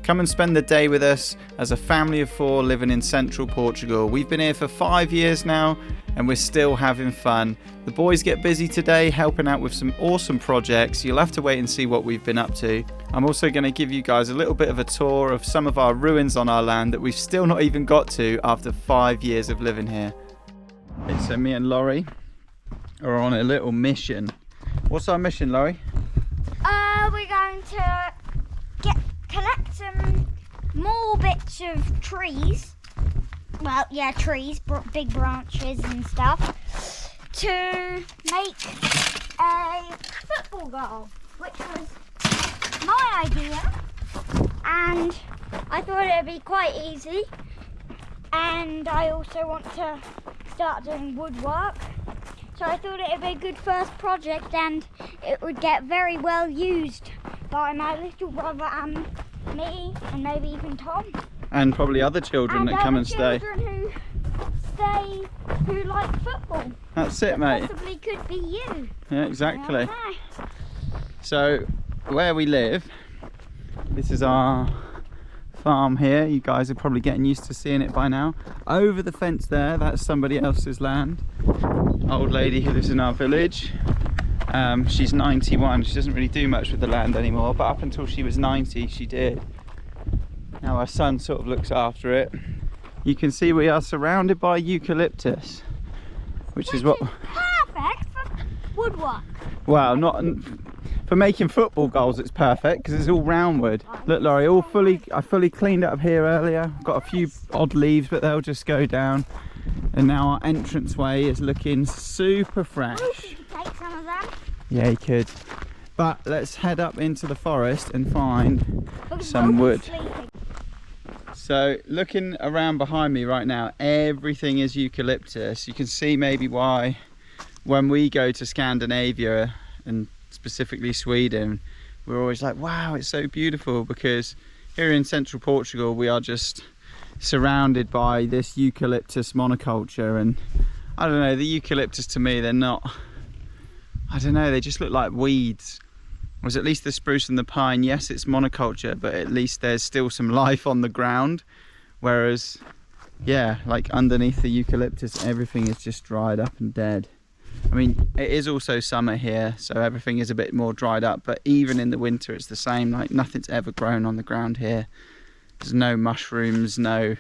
Come and spend the day with us as a family of 4 living in Central Portugal. We've been here for 5 years now and we're still having fun. The boys get busy today helping out with some awesome projects. You'll have to wait and see what we've been up to. I'm also going to give you guys a little bit of a tour of some of our ruins on our land that we've still not even got to after 5 years of living here. So me and Laurie are on a little mission. What's our mission, Laurie? We're going to collect some more bits of trees. Well, yeah, trees, big branches and stuff, to make a football goal, which was my idea, and I thought it would be quite easy. And I also want to start doing woodwork, so I thought it would be a good first project, and it would get very well used by my little brother and me, and maybe even Tom. And probably other children that come and stay. Who like football. That's it, mate. Possibly could be you. Yeah, exactly. So, where we live, this is our farm here. You guys are probably getting used to seeing it by now. Over the fence there, that's somebody else's land. Old lady who lives in our village. She's 91. She doesn't really do much with the land anymore, but up until she was 90 she did. Now our son sort of looks after it. You can see we are surrounded by eucalyptus, which is what perfect for woodwork. Well, not for making football goals. It's perfect because it's all roundwood. Look, Laurie, I fully cleaned up here earlier. Got a few odd leaves, but they'll just go down. And now our entranceway is looking super fresh. You could take some of them. Yeah, you could. But let's head up into the forest and find some wood. So looking around behind me right now, everything is eucalyptus. You can see maybe why when we go to Scandinavia and specifically Sweden, we're always like, wow, it's so beautiful, because here in Central Portugal we are just surrounded by this eucalyptus monoculture. And I don't know, the eucalyptus to me, they're not, I don't know, they just look like weeds. Whereas at least the spruce and the pine, yes, it's monoculture, but at least there's still some life on the ground. Whereas, yeah, like underneath the eucalyptus, everything is just dried up and dead. I mean, it is also summer here, so everything is a bit more dried up, but even in the winter it's the same. Like, nothing's ever grown on the ground here. There's no mushrooms, no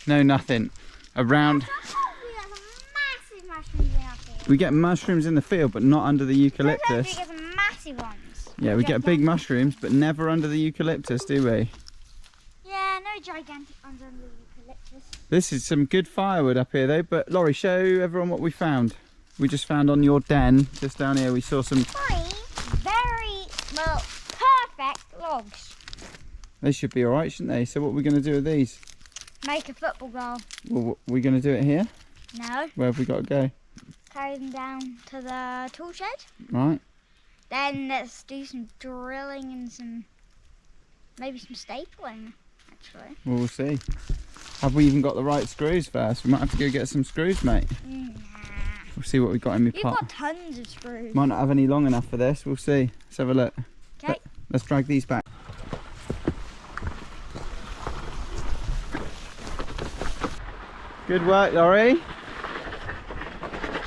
nothing around. We get mushrooms in the field, but not under the eucalyptus. We get some massive ones. Yeah, we get big mushrooms, but never under the eucalyptus, do we? Yeah, no gigantic ones under the eucalyptus. This is some good firewood up here though, but Laurie, show everyone what we found. We just found on your den, just down here, we saw some... 3 very, well, perfect logs. They should be alright, shouldn't they? So what are we going to do with these? Make a football goal. Well, are we going to do it here? No. Where have we got to go? Carry them down to the tool shed. Right. Then let's do some drilling and maybe some stapling, actually. Well, we'll see. Have we even got the right screws first? We might have to go get some screws, mate. Nah. We'll see what we've got in my pot. You've got tons of screws. Might not have any long enough for this. We'll see. Let's have a look. Okay. Let's drag these back. Good work, Laurie.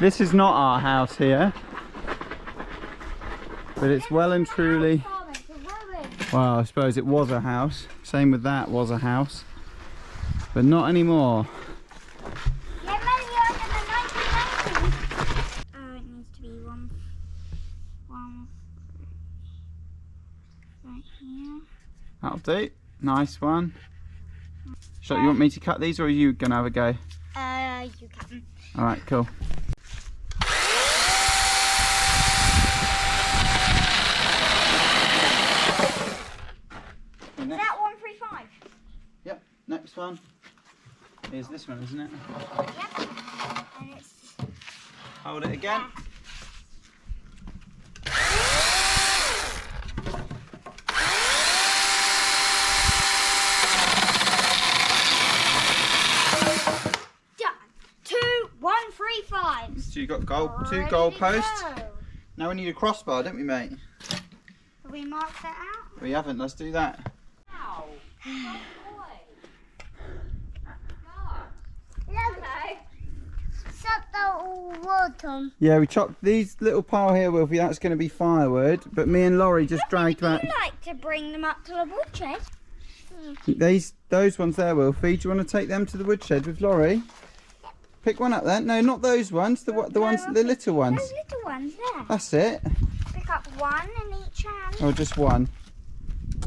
This is not our house here, but it's well and truly... Well, I suppose it was a house. Same with that, was a house. But not anymore. Yeah, maybe like in the 1990s. Oh, it needs to be one right here. That'll do. Nice one. So you want me to cut these, or are you going to have a go? You cut them. Alright, cool. Is that 135? Yep, next one is this one, isn't it? Yep. And it's... Hold it again. So you've got two goal posts. Now we need a crossbar, don't we, mate? Have we marked that out? We haven't. Let's do that. Ow. them. Yeah, we chopped these little pile here, Wilfie. That's going to be firewood. But me and Laurie just dragged back. Would you like to bring them up to the woodshed? Those ones there, Wilfie. Do you want to take them to the woodshed with Laurie? Pick one up then. No, not those ones. The little ones. Those little ones there. That's it. Pick up one in each hand. Or just one.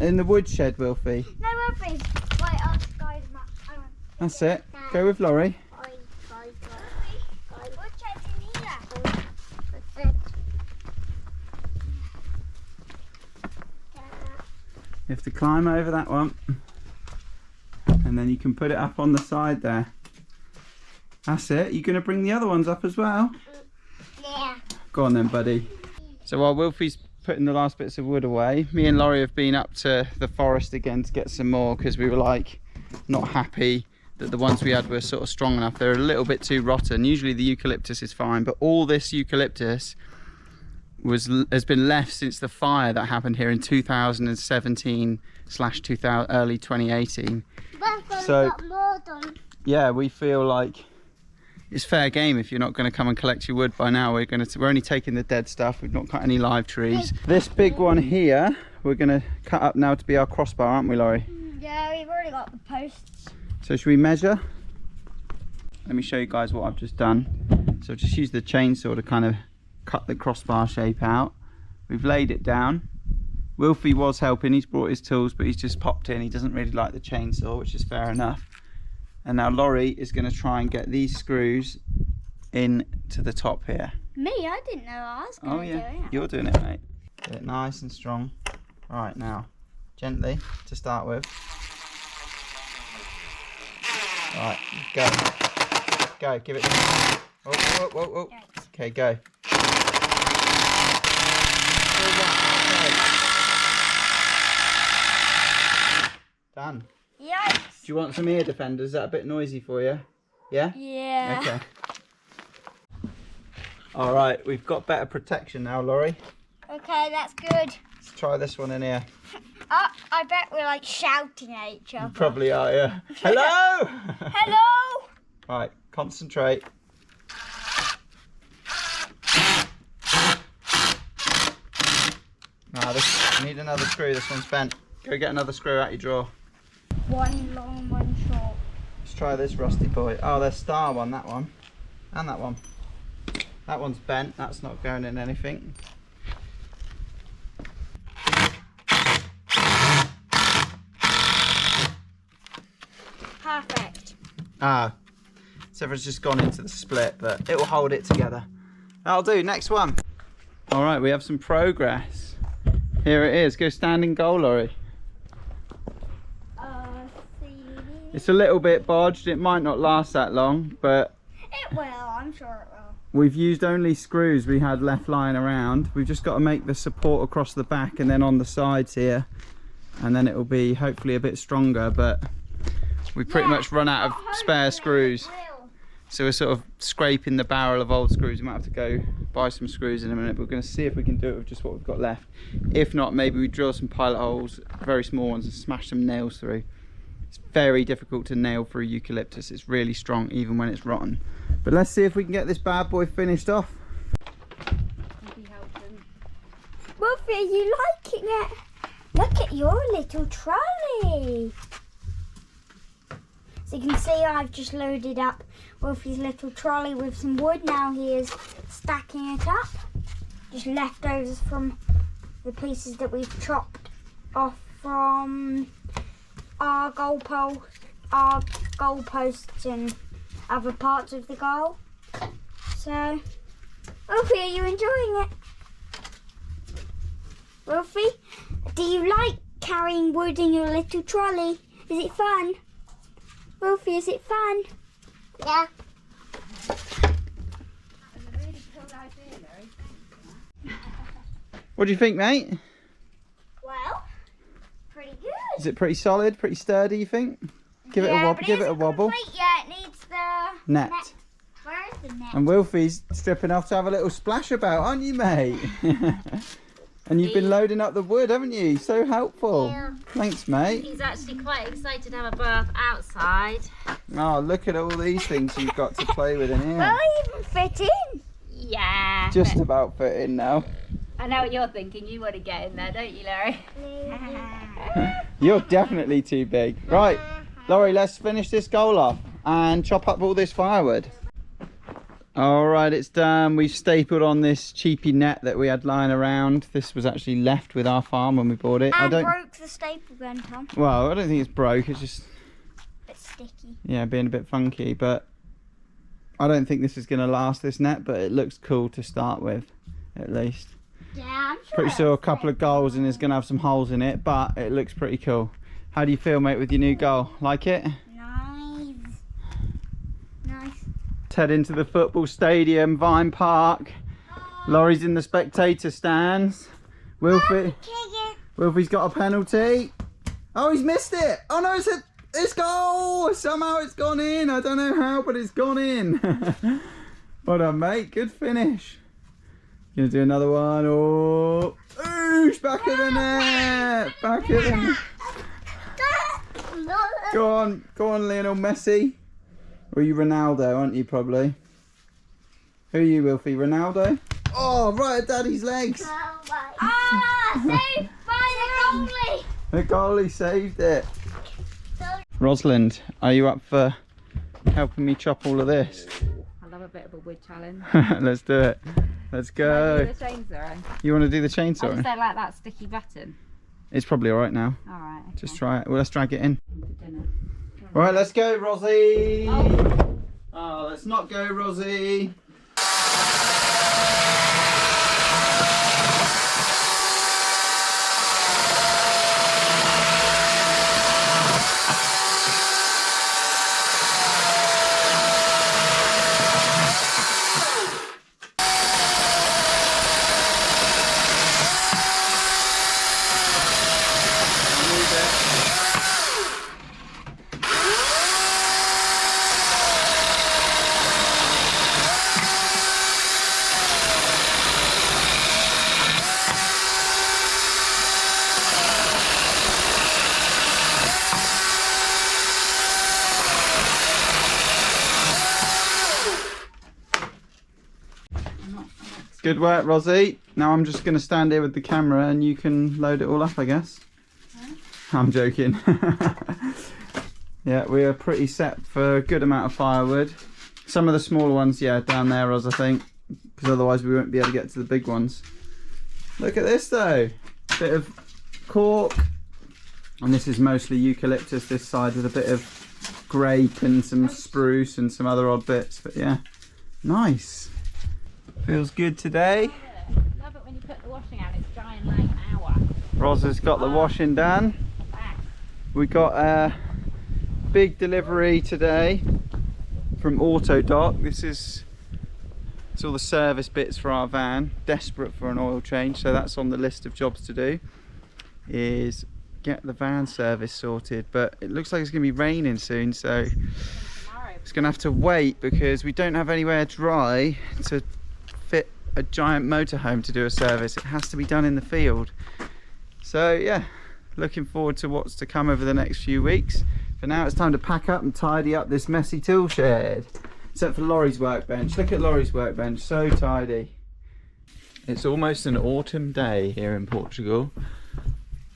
In the woodshed, Wilfie. No, Wilfie. Wait, I'll guide them up. That's it. Go with Laurie. Woodshed's in here. You have to climb over that one. And then you can put it up on the side there. That's it. You're going to bring the other ones up as well? Yeah. Go on then, buddy. So while Wilfie's putting the last bits of wood away, me and Laurie have been up to the forest again to get some more because we were like not happy that the ones we had were sort of strong enough. They're a little bit too rotten. Usually the eucalyptus is fine, but all this eucalyptus has been left since the fire that happened here in 2017/2000 early 2018. So yeah, we feel like it's fair game if you're not going to come and collect your wood by now. We're only taking the dead stuff. We've not cut any live trees. This big one here we're going to cut up now to be our crossbar, aren't we, Laurie? Yeah, we've already got the posts. So should we measure? Let me show you guys what I've just done. So I've just used the chainsaw to kind of cut the crossbar shape out. We've laid it down. Wilfie was helping, he's brought his tools, but he's just popped in. He doesn't really like the chainsaw, which is fair enough. And now Laurie is going to try and get these screws in to the top here. Me? I didn't know I was going to do it. You're doing it, mate. Get it nice and strong. Right, now, gently to start with. Right, go. Go, give it. Oh, whoa, whoa, whoa. Okay, go. Done. Yikes. Do you want some ear defenders? Is that a bit noisy for you? Yeah? Yeah. Okay. Alright, we've got better protection now, Laurie. Okay, that's good. Let's try this one in here. I bet we're like shouting at each other. You probably are, yeah. Hello! Hello! Right, concentrate. Now, I need another screw. This one's bent. Go get another screw out your drawer. One long, one short. Let's try this rusty boy. Oh, there's star one, that one. And that one. That one's bent. That's not going in anything. Perfect. Ah, so it's just gone into the split, but it will hold it together. That'll do. Next one. All right, we have some progress. Here it is. Go stand in goal, Laurie. It's a little bit bodged. It might not last that long, but it will. I'm sure it will. We've used only screws we had left lying around. We've just got to make the support across the back and then on the sides here, and then it will be hopefully a bit stronger, but we've pretty much run out of spare screws. So we're sort of scraping the barrel of old screws. We might have to go buy some screws in a minute. But we're going to see if we can do it with just what we've got left. If not, maybe we drill some pilot holes, very small ones, and smash some nails through. It's very difficult to nail through eucalyptus. It's really strong even when it's rotten. But let's see if we can get this bad boy finished off. Wolfie, are you liking it? Look at your little trolley. So you can see I've just loaded up Wolfie's little trolley with some wood. Now he is stacking it up. Just leftovers from the pieces that we've chopped off from our goalposts and other parts of the goal. So, Wolfie, are you enjoying it? Wolfie, do you like carrying wood in your little trolley? Is it fun? Wolfie, is it fun? Yeah. What do you think, mate? Well, pretty good. Is it pretty solid, pretty sturdy, you think? Give it a wobble. Give it a wobble. Yeah, it needs the net. Where is the net? And Wilfie's stripping off to have a little splash about, aren't you, mate? And you've been loading up the wood, haven't you? So helpful. Yeah. Thanks, mate. He's actually quite excited to have a bath outside. Oh, look at all these things you've got to play with in here. Will I even fit in? Yeah. Just about fit in now. I know what you're thinking. You want to get in there, don't you, Laurie? You're definitely too big. Right, Laurie, let's finish this goal off and chop up all this firewood. All right, it's done. We've stapled on this cheapy net that we had lying around. This was actually left with our farm when we bought it. And broke the staple gun, Tom. Well, I don't think it's broke. It's just A bit sticky. yeah, being a bit funky. But I don't think this is going to last, this net. But it looks cool to start with, at least. Yeah, I'm sure. Pretty sure a couple of goals and it's going to have some holes in it, but it looks pretty cool. How do you feel, mate, with your new goal? Like it? Nice. Nice. Let's head into the football stadium, Vine Park. Laurie's in the spectator stands. Wilfie's got a penalty. Oh, he's missed it. Oh no, it's goal. Somehow it's gone in. I don't know how, but it's gone in. Well done, mate. Good finish. Gonna do another one. Oh, oosh, back of the net. Back of the net. Go on, Lionel Messi. Or are you Ronaldo, aren't you, probably? Who are you, Wilfie? Ronaldo? Oh, right at Daddy's legs. Saved by the goalie. The goalie saved it. Rosalind, are you up for helping me chop all of this? I love a bit of a wood challenge. Let's do it. Let's go. Do the chainsaw. You want to do the I chainsaw? just don't like that sticky button. It's probably alright now. Alright. Okay. Just try it. Well, let's drag it in. Dinner. Right, let's go, Rosie. Oh. Oh, let's not go, Rosie. Good work, Rosie. Now I'm just going to stand here with the camera and you can load it all up, I guess. Huh? I'm joking. Yeah, we are pretty set for a good amount of firewood. Some of the smaller ones, yeah, down there, Ros, I think. Because otherwise we won't be able to get to the big ones. Look at this, though. Bit of cork. And this is mostly eucalyptus this side with a bit of grape and some spruce and some other odd bits. But yeah, nice. Feels good today. Love it when you put the washing out, it's drying like an hour. Ros has got the washing done. We got a big delivery today from Autodoc. It's all the service bits for our van. Desperate for an oil change, so that's on the list of jobs to do, is get the van service sorted. But it looks like it's going to be raining soon, so it's going to have to wait because we don't have anywhere dry to fit a giant motorhome to do a service. It has to be done in the field. So yeah, looking forward to what's to come over the next few weeks. For now, it's time to pack up and tidy up this messy tool shed. Except for Laurie's workbench. Look at Laurie's workbench, so tidy. It's almost an autumn day here in Portugal.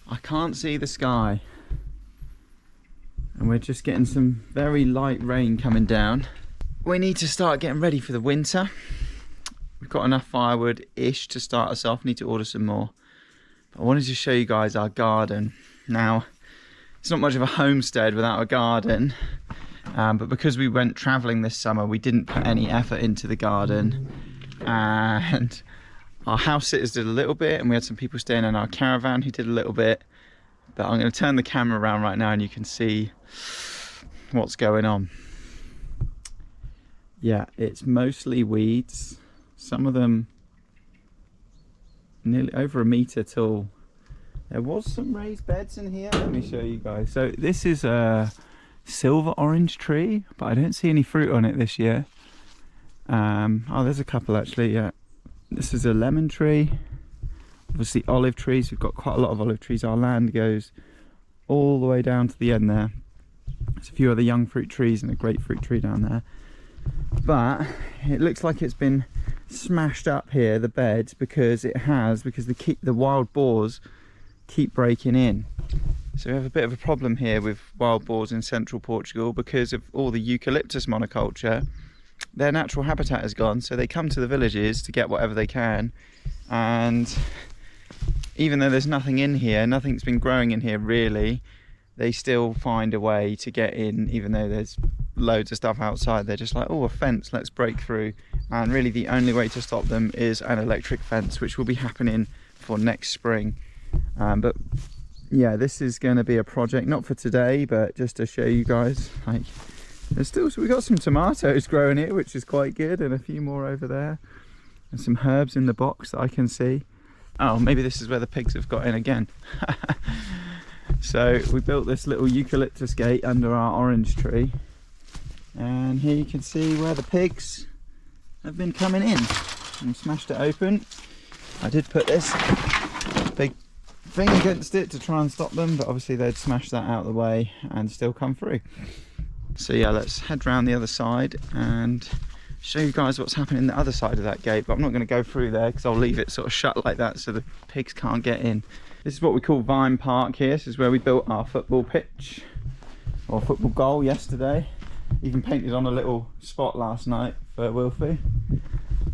I can't see the sky. And we're just getting some very light rain coming down. We need to start getting ready for the winter. We've got enough firewood-ish to start us off. Need to order some more. But I wanted to show you guys our garden. Now, it's not much of a homestead without a garden. But because we went travelling this summer, we didn't put any effort into the garden. And our house sitters did a little bit, and we had some people staying in our caravan who did a little bit. But I'm going to turn the camera around right now and you can see what's going on. Yeah, it's mostly weeds. Some of them nearly over a metre tall. There was some raised beds in here. Let me show you guys. So this is a silver orange tree, but I don't see any fruit on it this year. Oh, there's a couple actually, yeah. This is a lemon tree. Obviously olive trees. We've got quite a lot of olive trees. Our land goes all the way down to the end there. There's a few other young fruit trees and a grapefruit tree down there. But it looks like it's been smashed up here, the beds, because the wild boars keep breaking in. So we have a bit of a problem here with wild boars in central Portugal because of all the eucalyptus monoculture. Their natural habitat is gone, so they come to the villages to get whatever they can, and even though there's nothing in here, nothing's been growing in here really, they still find a way to get in, even though there's loads of stuff outside. They're just like, oh, a fence, let's break through. And really the only way to stop them is an electric fence, which will be happening for next spring. But yeah, this is going to be a project, not for today, but just to show you guys, like, so we got some tomatoes growing here, which is quite good, and a few more over there, and some herbs in the box that I can see. Oh, maybe this is where the pigs have got in again. So we built this little eucalyptus gate under our orange tree, and here you can see where the pigs have been coming in, and smashed it open. I did put this big thing against it to try and stop them, but obviously they'd smash that out of the way and still come through. So yeah, let's head round the other side and show you guys what's happening in the other side of that gate, but I'm not going to go through there because I'll leave it sort of shut like that so the pigs can't get in. This is what we call Vine Park here. This is where we built our football pitch, or football goal, yesterday. Even painted on a little spot last night for Wilfie.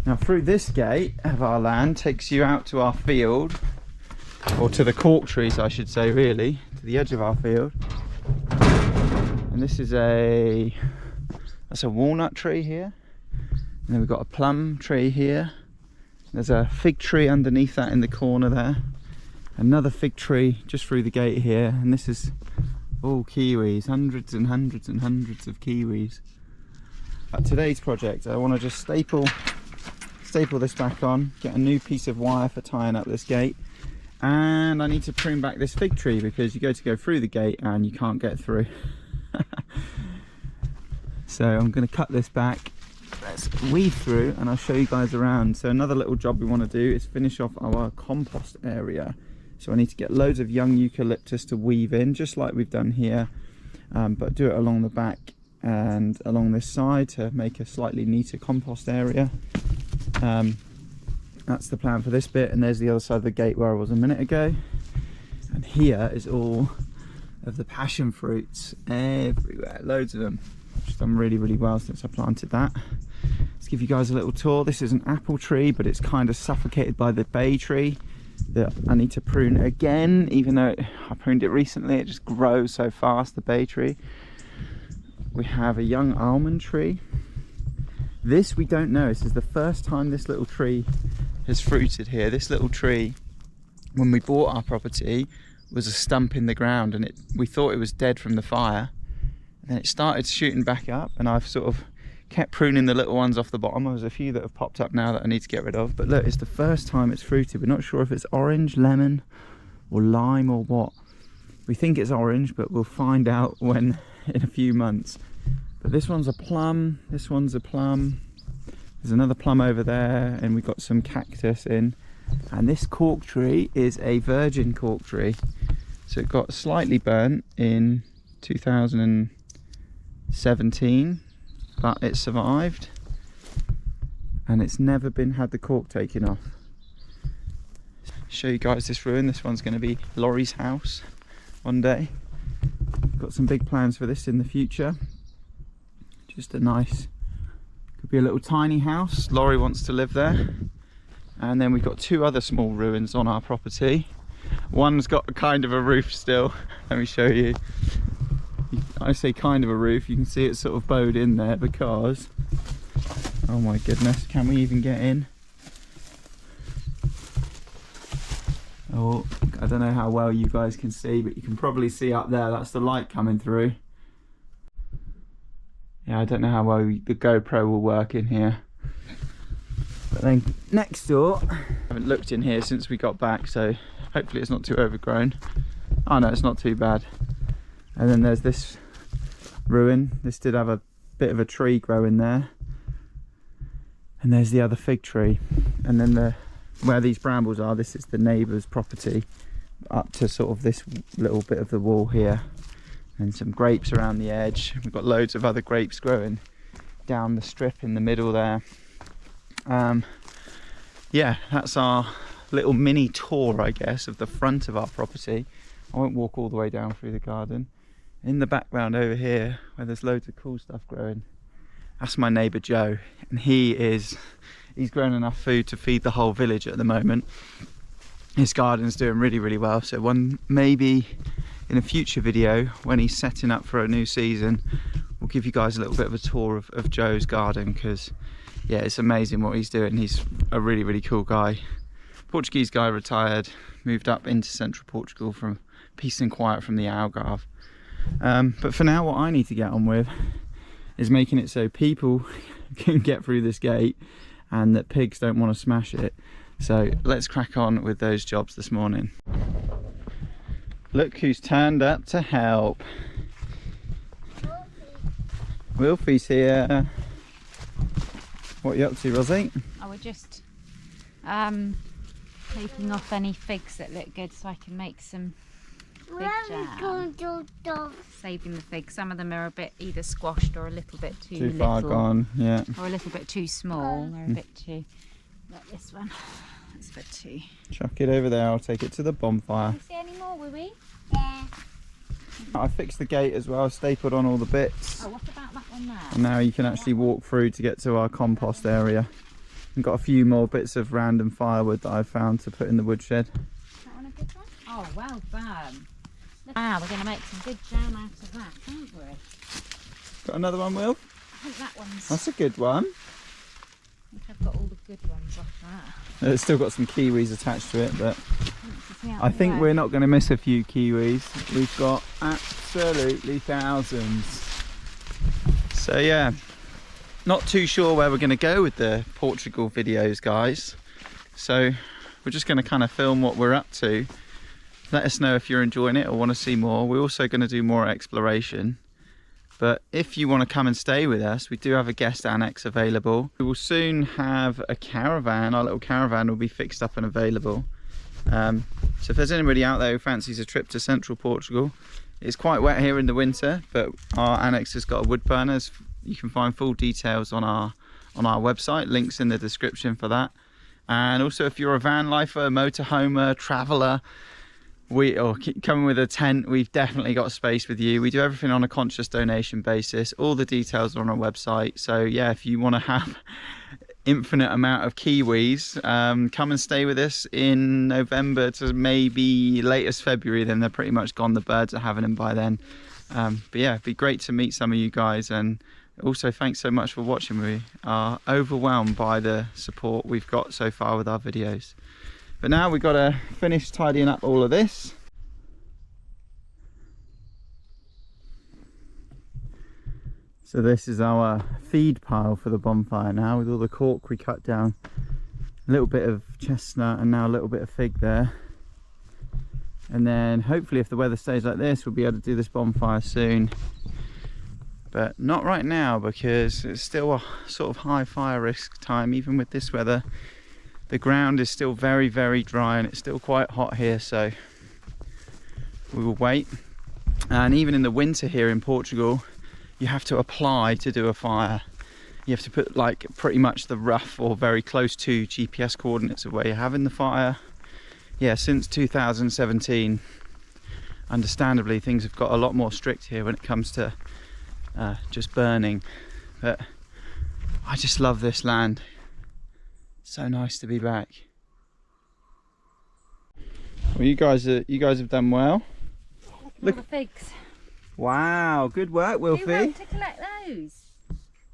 Now through this gate of our land takes you out to our field, or to the cork trees I should say, really, to the edge of our field. And this is that's a walnut tree here, and then we've got a plum tree here. There's a fig tree underneath that in the corner there, another fig tree just through the gate here, and this is all kiwis, hundreds and hundreds and hundreds of kiwis. At today's project I want to just staple this back on, get a new piece of wire for tying up this gate, and I need to prune back this fig tree because you go through the gate and you can't get through. So I'm going to cut this back, let's weave through, and I'll show you guys around. So another little job we want to do is finish off our compost area. So I need to get loads of young eucalyptus to weave in, just like we've done here, but do it along the back and along this side to make a slightly neater compost area. That's the plan for this bit, and there's the other side of the gate where I was a minute ago. And here is all of the passion fruits everywhere, loads of them. It's done really, really well since I planted that. Let's give you guys a little tour. This is an apple tree, but it's kind of suffocated by the bay tree that I need to prune again, even though I pruned it recently. It just grows so fast, the bay tree. We have a young almond tree. This we don't know. This is the first time this little tree has fruited here. This little tree, when we bought our property, was a stump in the ground, and we thought it was dead from the fire. And then it started shooting back up, and I've sort of kept pruning the little ones off the bottom. There's a few that have popped up now that I need to get rid of, but look, it's the first time it's fruited. We're not sure if it's orange, lemon or lime or what. We think it's orange, but we'll find out in a few months. But this one's a plum, this one's a plum, there's another plum over there, and we've got some cactus in. And this cork tree is a virgin cork tree, so it got slightly burnt in 2017, but it survived, and it's never had the cork taken off. Show you guys this ruin. This one's going to be Laurie's house one day. Got some big plans for this in the future. Just a nice, could be a little tiny house. Laurie wants to live there. And then we've got two other small ruins on our property. One's got kind of a roof still. Let me show you. I say kind of a roof, you can see it's sort of bowed in there because, oh my goodness, can we even get in? Oh, I don't know how well you guys can see, but you can probably see up there, that's the light coming through. Yeah, I don't know how well the GoPro will work in here. But then next door, I haven't looked in here since we got back, so hopefully it's not too overgrown. Oh no, it's not too bad. And then there's this ruin. This did have a bit of a tree growing there. And there's the other fig tree. And then where these brambles are, this is the neighbour's property, up to sort of this little bit of the wall here. And some grapes around the edge. We've got loads of other grapes growing down the strip in the middle there. yeah, that's our little mini tour, I guess, of the front of our property. I won't walk all the way down through the garden. In the background over here, where there's loads of cool stuff growing, that's my neighbour Joe, and he's grown enough food to feed the whole village at the moment. His garden's doing really, really well, so maybe in a future video, when he's setting up for a new season, we'll give you guys a little bit of a tour of Joe's garden, because yeah, it's amazing what he's doing. He's a really, really cool guy. Portuguese guy, retired, moved up into Central Portugal from peace and quiet from the Algarve. But for now, what I need to get on with is making it so people can get through this gate and that pigs don't want to smash it. So let's crack on with those jobs this morning. Look who's turned up to help. Wilfie's here. What are you up to, Rosie? Oh, we're just taking off any figs that look good so I can make some fig jam. Saving the figs. Some of them are a bit either squashed or a little bit too far gone, yeah. Or a little bit too small. They're a bit too... Like this one. That's a bit too... Chuck it over there, I'll take it to the bonfire. Can you see any more, will we? Yeah. I fixed the gate as well, stapled on all the bits. Oh, what about that one there? And now you can actually walk through to get to our compost area. And got a few more bits of random firewood that I've found to put in the woodshed. That one a good one? Oh, well done. Wow, we're going to make some good jam out of that, aren't we? Got another one, Will? I think that one's... That's a good one. I think I've got all the good ones off that. It's still got some kiwis attached to it, but I think we're not going to miss a few kiwis. We've got absolutely thousands. So yeah, not too sure where we're going to go with the Portugal videos, guys. So we're just going to kind of film what we're up to. Let us know if you're enjoying it or want to see more. We're also going to do more exploration. But if you want to come and stay with us, we do have a guest annex available. We will soon have a caravan. Our little caravan will be fixed up and available. So if there's anybody out there who fancies a trip to Central Portugal, it's quite wet here in the winter, but our annex has got a wood burner. You can find full details on our website, links in the description for that. And also if you're a van lifer, motorhomer, traveller, or coming with a tent, we've definitely got space with you. We do everything on a conscious donation basis. All the details are on our website. So yeah, if you want to have infinite amount of kiwis, come and stay with us in November to maybe latest February. Then they're pretty much gone. The birds are having them by then. But yeah, it'd be great to meet some of you guys. And also thanks so much for watching. We are overwhelmed by the support we've got so far with our videos. But now we've got to finish tidying up all of this. So this is our feed pile for the bonfire now, with all the cork we cut down. A little bit of chestnut and now a little bit of fig there. And then hopefully if the weather stays like this, we'll be able to do this bonfire soon. But not right now, because it's still a sort of high fire risk time, even with this weather. The ground is still very, very dry and it's still quite hot here, so we will wait. And even in the winter here in Portugal, you have to apply to do a fire. You have to put like pretty much the rough or very close to GPS coordinates of where you're having the fire. Yeah, since 2017, understandably, things have got a lot more strict here when it comes to just burning. But I just love this land. So nice to be back. Well, you guys have done well. Look at the figs. Wow, good work, Wilfie. Who went to collect those?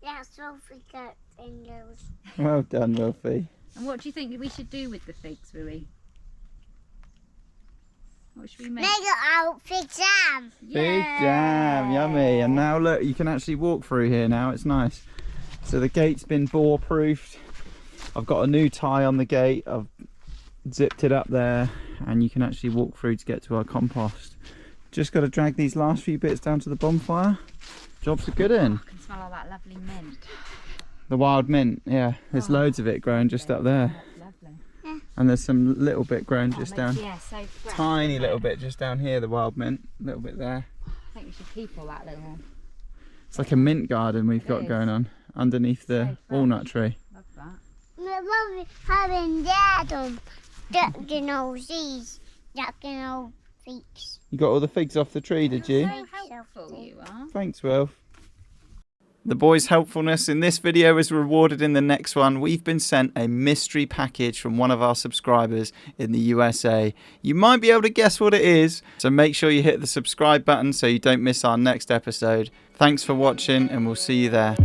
That's Wilfie got fingers. Well done, Wilfie. And what do you think we should do with the figs, Willie? What should we make? Make it out fig jam. Big jam, yummy. And now look, you can actually walk through here now. It's nice. So the gate's been bore proofed. I've got a new tie on the gate. I've zipped it up there, and you can actually walk through to get to our compost. Just got to drag these last few bits down to the bonfire. Job's a good one. I can smell all that lovely mint. The wild mint, yeah. There's loads of it growing just up there. Lovely. Yeah. And there's some little bit growing just down. Yeah, so fresh. Tiny little bit just down here, the wild mint. A little bit there. I think we should keep all that little. It's like a mint garden we've got going on underneath the So fresh. walnut tree. Love that. My mum having dad on ducking all these, ducking all figs. You got all the figs off the tree, did you? So helpful you are. Thanks, Will. The boys' helpfulness in this video is rewarded in the next one. We've been sent a mystery package from one of our subscribers in the USA. You might be able to guess what it is, so make sure you hit the subscribe button so you don't miss our next episode. Thanks for watching, and we'll see you there.